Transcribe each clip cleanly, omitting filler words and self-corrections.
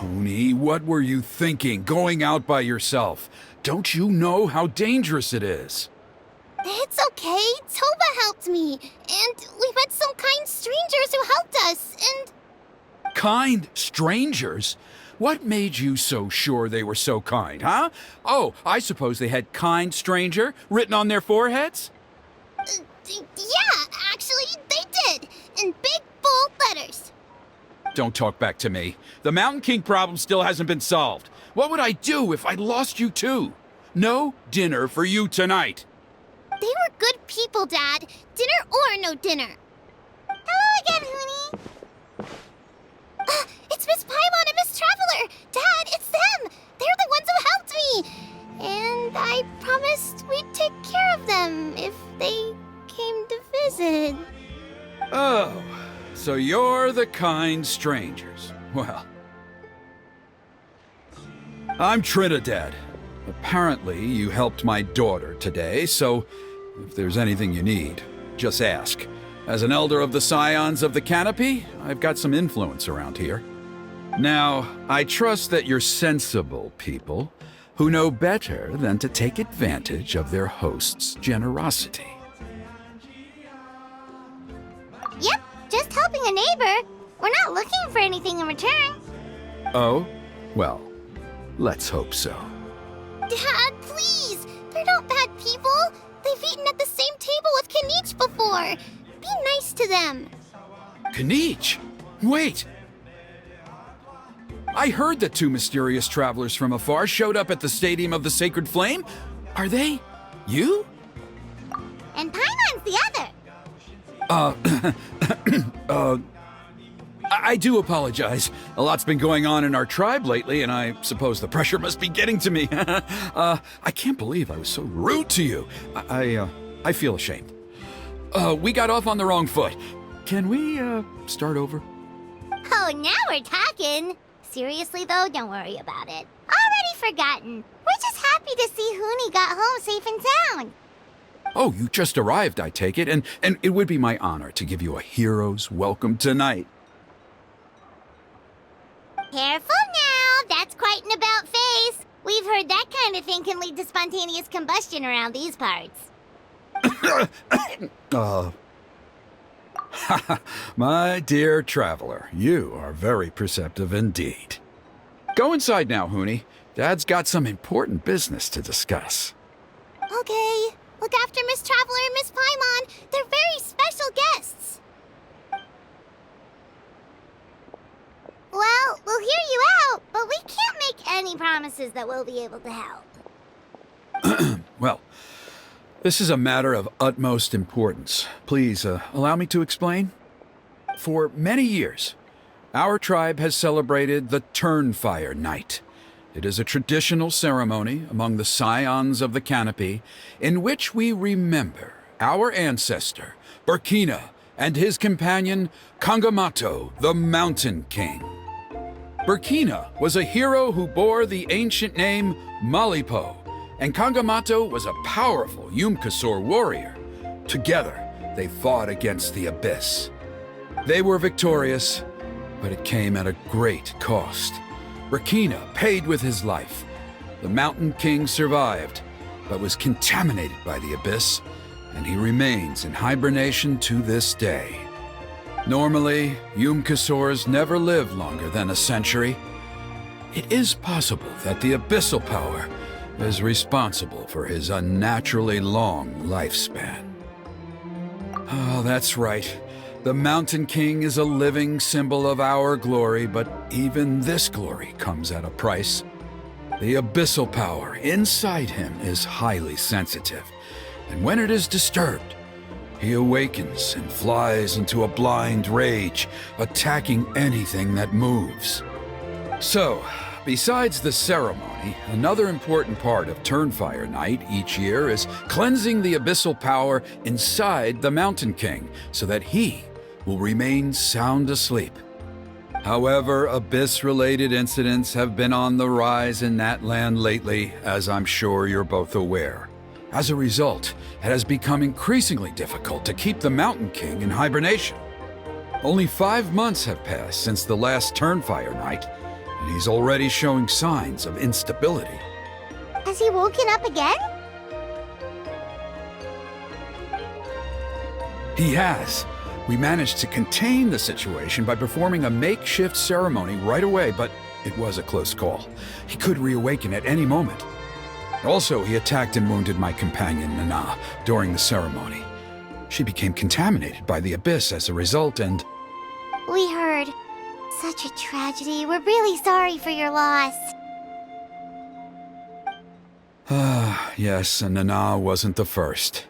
Honey, what were you thinking, going out by yourself? Don't you know how dangerous it is? It's okay. Toba helped me. And we met some kind strangers who helped us, and... Kind strangers? What made you so sure they were so kind, huh? Oh, I suppose they had kind stranger written on their foreheads? Yeah, actually, they did. In big, bold letters. Don't talk back to me. The Mountain King problem still hasn't been solved. What would I do if I lost you too? No dinner for you tonight. They were good people, Dad. Dinner or no dinner. Hello again, Huni. It's Miss Paimon and Miss Traveler! Dad, it's them! They're the ones who helped me! And I promised we'd take care of them if they came to visit. Oh, so you're the kind strangers. Well, I'm Trinidad. Apparently, you helped my daughter today, so if there's anything you need, just ask. As an elder of the Scions of the Canopy, I've got some influence around here. Now, I trust that you're sensible people who know better than to take advantage of their host's generosity. Yep, just helping a neighbor. We're not looking for anything in return. Oh? Well, let's hope so. Dad, please! They're not bad people. They've eaten at the same table with Kanich before. Be nice to them. Kanich? Wait! I heard that two mysterious travelers from afar showed up at the Stadium of the Sacred Flame. Are they you? And Paimon's the other. I do apologize. A lot's been going on in our tribe lately, and I suppose the pressure must be getting to me. I can't believe I was so rude to you. I feel ashamed. We got off on the wrong foot. Can we, start over? Oh, now we're talking. Seriously, though, don't worry about it. Already forgotten. We're just happy to see Huni got home safe and sound. Oh, you just arrived, I take it, and it would be my honor to give you a hero's welcome tonight. Careful now, that's quite an about face. We've heard that kind of thing can lead to spontaneous combustion around these parts. My dear traveler, you are very perceptive indeed. Go inside now, Huni. Dad's got some important business to discuss. Okay, look after Miss Traveler and Miss Paimon. They're very special guests. Well, we'll hear you out, but we can't make any promises that we'll be able to help. Well, this is a matter of utmost importance. Please, allow me to explain. For many years, our tribe has celebrated the Turnfire Night. It is a traditional ceremony among the Scions of the Canopy in which we remember our ancestor, Burkina, and his companion, Kangamato, the Mountain King. Burkina was a hero who bore the ancient name Malipo, and Kangamato was a powerful Yumkasor warrior. Together, they fought against the Abyss. They were victorious, but it came at a great cost. Burkina paid with his life. The Mountain King survived, but was contaminated by the Abyss, and he remains in hibernation to this day. Normally, Yumkasors never live longer than a century. It is possible that the Abyssal power is responsible for his unnaturally long lifespan. Oh, that's right. The Mountain King is a living symbol of our glory, but even this glory comes at a price. The abyssal power inside him is highly sensitive, and when it is disturbed, he awakens and flies into a blind rage, attacking anything that moves. So, besides the ceremony, another important part of Turnfire Night each year is cleansing the abyssal power inside the Mountain King so that he will remain sound asleep. However, Abyss-related incidents have been on the rise in that land lately, as I'm sure you're both aware. As a result, it has become increasingly difficult to keep the Mountain King in hibernation. Only 5 months have passed since the last Turnfire Night, and he's already showing signs of instability. Has he woken up again? He has. We managed to contain the situation by performing a makeshift ceremony right away, but it was a close call. He could reawaken at any moment. Also, he attacked and wounded my companion, Nana, during the ceremony. She became contaminated by the Abyss as a result, and... We heard. Such a tragedy. We're really sorry for your loss. Yes, and Nana wasn't the first.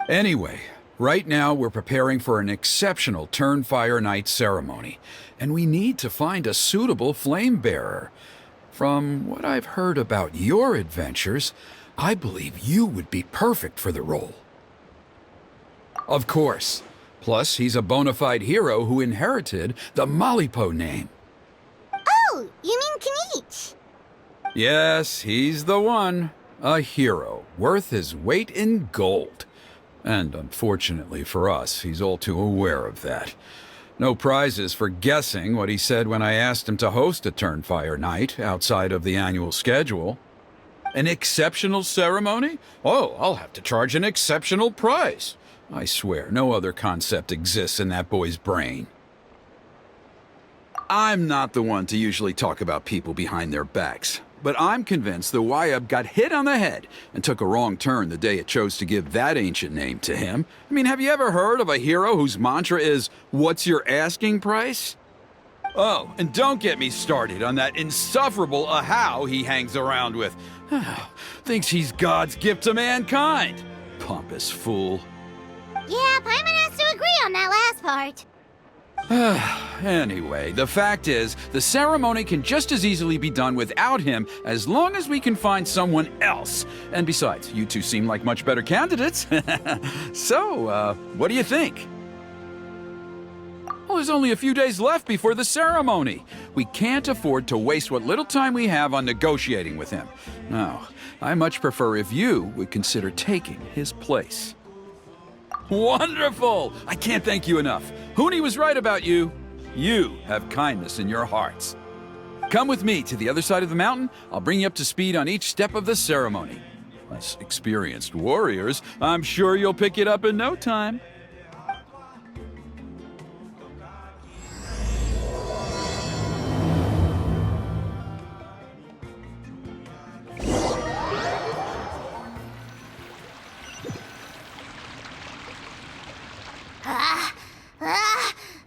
Anyway, right now we're preparing for an exceptional Turnfire Night ceremony, and we need to find a suitable flame bearer. From what I've heard about your adventures, I believe you would be perfect for the role. Of course. Plus, he's a bona fide hero who inherited the Malipo name. Oh, you mean Kanich? Yes, he's the one. A hero, worth his weight in gold. And unfortunately for us, he's all too aware of that. No prizes for guessing what he said when I asked him to host a Turnfire Night outside of the annual schedule. An exceptional ceremony? Oh, I'll have to charge an exceptional price. I swear, no other concept exists in that boy's brain. I'm not the one to usually talk about people behind their backs, but I'm convinced the Wyab got hit on the head and took a wrong turn the day it chose to give that ancient name to him. I mean, have you ever heard of a hero whose mantra is, "What's your asking price?" Oh, and don't get me started on that insufferable Ahau he hangs around with. Thinks he's God's gift to mankind. Pompous fool. Yeah, Paimon has to agree on that last part. Anyway, the fact is, the ceremony can just as easily be done without him as long as we can find someone else. And besides, you two seem like much better candidates. So, what do you think? Well, there's only a few days left before the ceremony. We can't afford to waste what little time we have on negotiating with him. No, I much prefer if you would consider taking his place. Wonderful! I can't thank you enough. Huni was right about you. You have kindness in your hearts. Come with me to the other side of the mountain. I'll bring you up to speed on each step of the ceremony. As experienced warriors, I'm sure you'll pick it up in no time.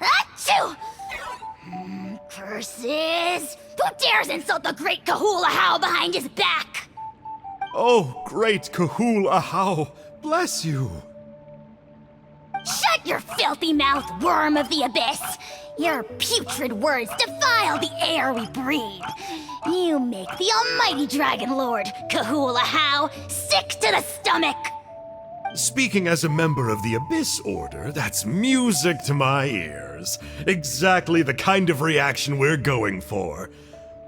Achoo! Curses! Who dares insult the great Kahul Ahau behind his back? Oh, great Kahul Ahau, bless you. Shut your filthy mouth, worm of the abyss! Your putrid words defile the air we breathe. You make the almighty Dragon Lord, Kahul Ahau, sick to the stomach! Speaking as a member of the Abyss Order, that's music to my ears. Exactly the kind of reaction we're going for.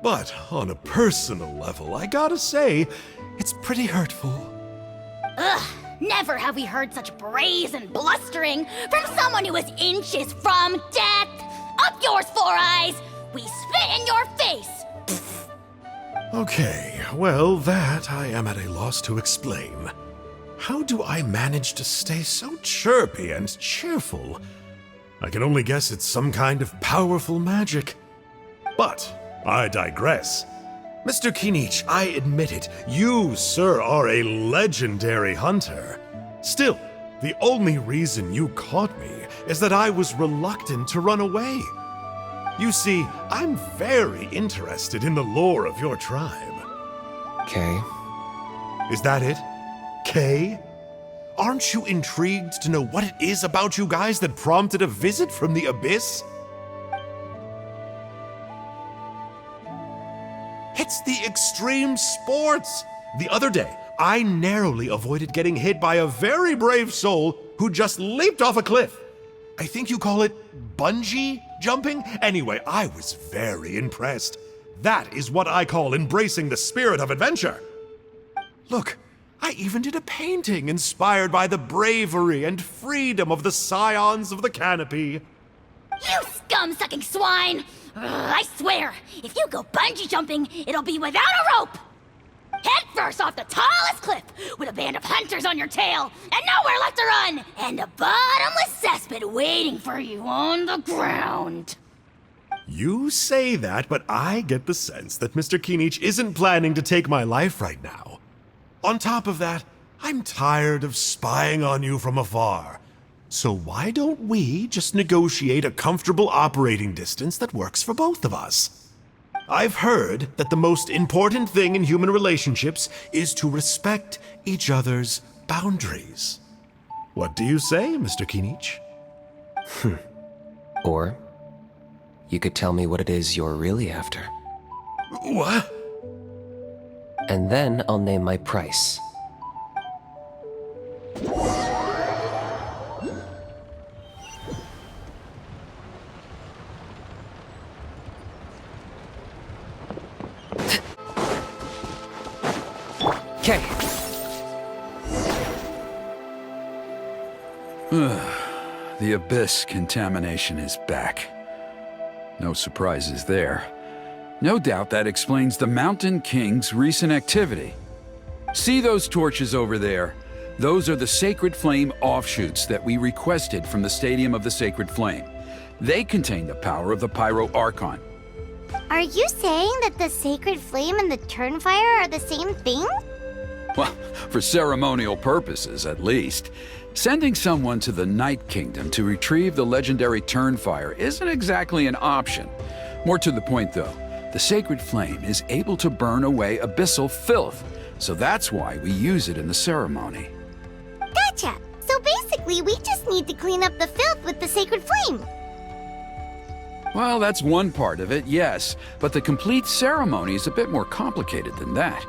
But on a personal level, I gotta say, it's pretty hurtful. Ugh, never have we heard such brazen blustering from someone who is inches from death! Up yours, Four Eyes! We spit in your face! Okay, well, that I am at a loss to explain. How do I manage to stay so chirpy and cheerful? I can only guess it's some kind of powerful magic. But I digress. Mr. Kinich, I admit it, you, sir, are a legendary hunter. Still, the only reason you caught me is that I was reluctant to run away. You see, I'm very interested in the lore of your tribe. Okay. Is that it? Kay? Aren't you intrigued to know what it is about you guys that prompted a visit from the Abyss? It's the extreme sports! The other day, I narrowly avoided getting hit by a very brave soul who just leaped off a cliff. I think you call it bungee jumping? Anyway, I was very impressed. That is what I call embracing the spirit of adventure. Look, I even did a painting inspired by the bravery and freedom of the Scions of the Canopy. You scum-sucking swine! I swear, if you go bungee jumping, it'll be without a rope! Head first off the tallest cliff, with a band of hunters on your tail, and nowhere left to run, and a bottomless cesspit waiting for you on the ground. You say that, but I get the sense that Mr. Kinich isn't planning to take my life right now. On top of that, I'm tired of spying on you from afar. So why don't we just negotiate a comfortable operating distance that works for both of us? I've heard that the most important thing in human relationships is to respect each other's boundaries. What do you say, Mr. Kinich? Or you could tell me what it is you're really after. What? And then I'll name my price. Okay. The Abyss contamination is back. No surprises there. No doubt that explains the Mountain King's recent activity. See those torches over there? Those are the Sacred Flame offshoots that we requested from the Stadium of the Sacred Flame. They contain the power of the Pyro Archon. Are you saying that the Sacred Flame and the Turnfire are the same thing? Well, for ceremonial purposes, at least. Sending someone to the Night Kingdom to retrieve the legendary Turnfire isn't exactly an option. More to the point, though, the Sacred Flame is able to burn away abyssal filth, so that's why we use it in the ceremony. Gotcha! So basically, we just need to clean up the filth with the Sacred Flame. Well, that's one part of it, yes, but the complete ceremony is a bit more complicated than that.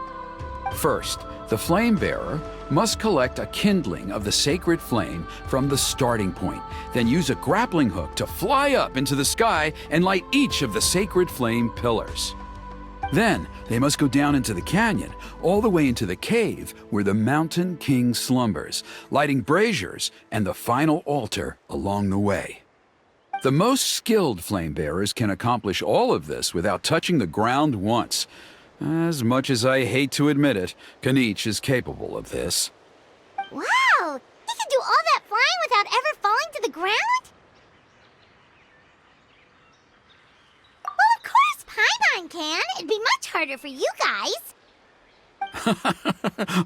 First, the flame bearer must collect a kindling of the sacred flame from the starting point, then use a grappling hook to fly up into the sky and light each of the sacred flame pillars. Then, they must go down into the canyon, all the way into the cave where the Mountain King slumbers, lighting braziers and the final altar along the way. The most skilled flame bearers can accomplish all of this without touching the ground once. As much as I hate to admit it, Kinich is capable of this. Wow! He can do all that flying without ever falling to the ground? Well, of course Paimon can. It'd be much harder for you guys.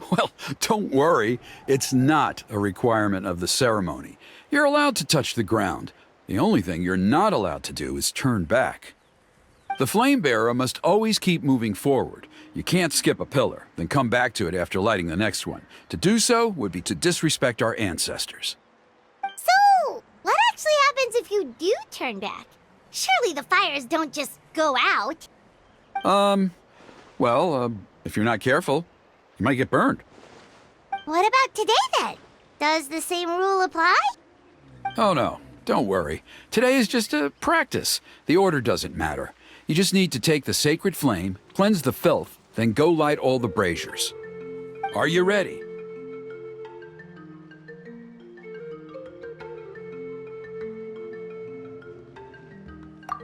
Well, don't worry. It's not a requirement of the ceremony. You're allowed to touch the ground. The only thing you're not allowed to do is turn back. The flame bearer must always keep moving forward. You can't skip a pillar, then come back to it after lighting the next one. To do so would be to disrespect our ancestors. So, what actually happens if you do turn back? Surely the fires don't just go out. If you're not careful, you might get burned. What about today then? Does the same rule apply? Oh no, don't worry. Today is just a practice. The order doesn't matter. You just need to take the sacred flame, cleanse the filth, then go light all the braziers. Are you ready?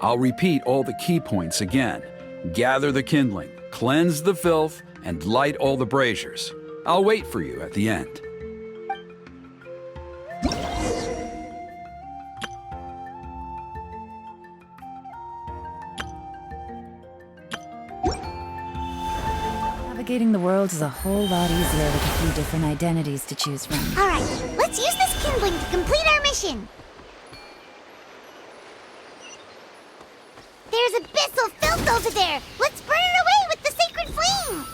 I'll repeat all the key points again. Gather the kindling, cleanse the filth, and light all the braziers. I'll wait for you at the end. Navigating the world is a whole lot easier with a few different identities to choose from. All right, let's use this kindling to complete our mission. There's abyssal filth over there. Let's burn it away with the sacred flame.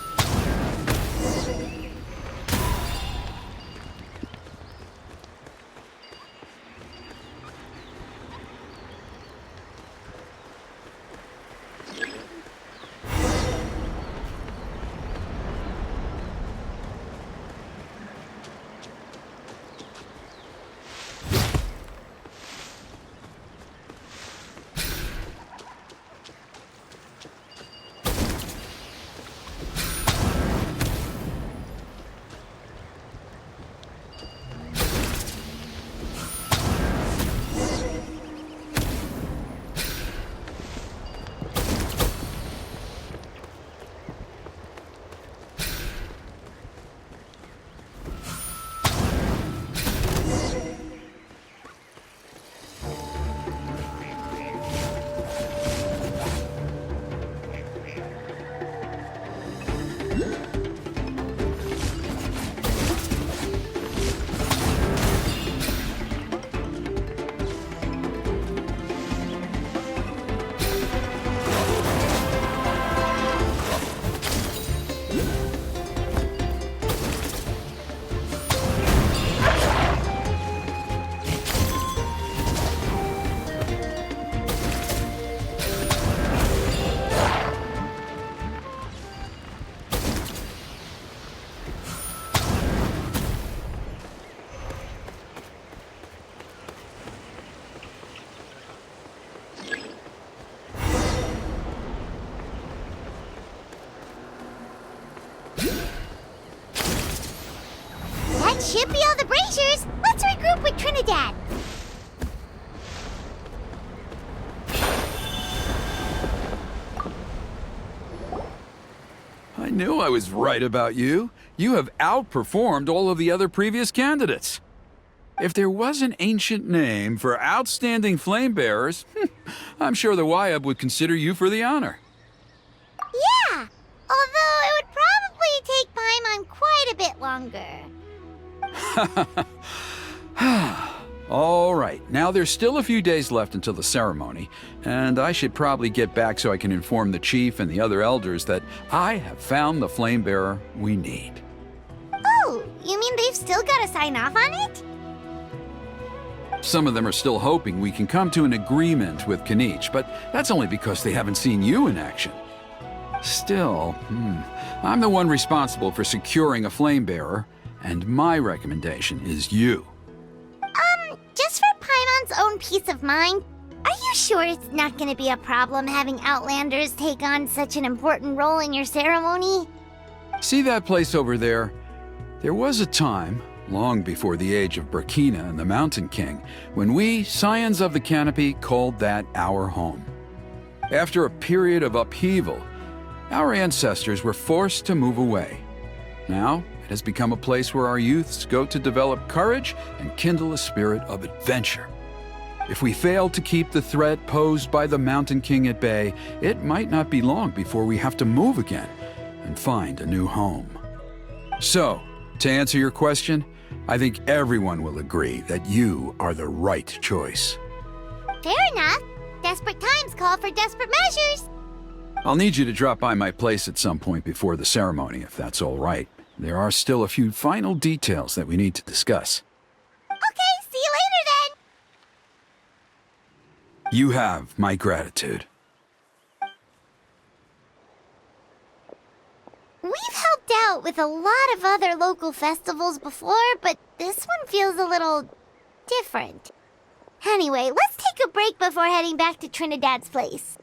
won't be all the braziers. Let's regroup with Trinidad. I knew I was right about you. You have outperformed all of the other previous candidates. If there was an ancient name for outstanding flame bearers, I'm sure the Wyab would consider you for the honor. Yeah, although it would probably take Paimon quite a bit longer. All right, now there's still a few days left until the ceremony, and I should probably get back so I can inform the chief and the other elders that I have found the flame bearer we need. Oh, you mean they've still got to sign off on it? Some of them are still hoping we can come to an agreement with Kanich, but that's only because they haven't seen you in action. Still, I'm the one responsible for securing a flame bearer, and my recommendation is you. Just for Paimon's own peace of mind, are you sure it's not going to be a problem having Outlanders take on such an important role in your ceremony? See that place over there? There was a time, long before the age of Burkina and the Mountain King, when we, Scions of the Canopy, called that our home. After a period of upheaval, our ancestors were forced to move away. Now, it has become a place where our youths go to develop courage and kindle a spirit of adventure. If we fail to keep the threat posed by the Mountain King at bay, it might not be long before we have to move again and find a new home. So, to answer your question, I think everyone will agree that you are the right choice. Fair enough. Desperate times call for desperate measures. I'll need you to drop by my place at some point before the ceremony, if that's all right. There are still a few final details that we need to discuss. Okay, see you later then. You have my gratitude. We've helped out with a lot of other local festivals before, but this one feels a little different. Anyway, let's take a break before heading back to Trinidad's place.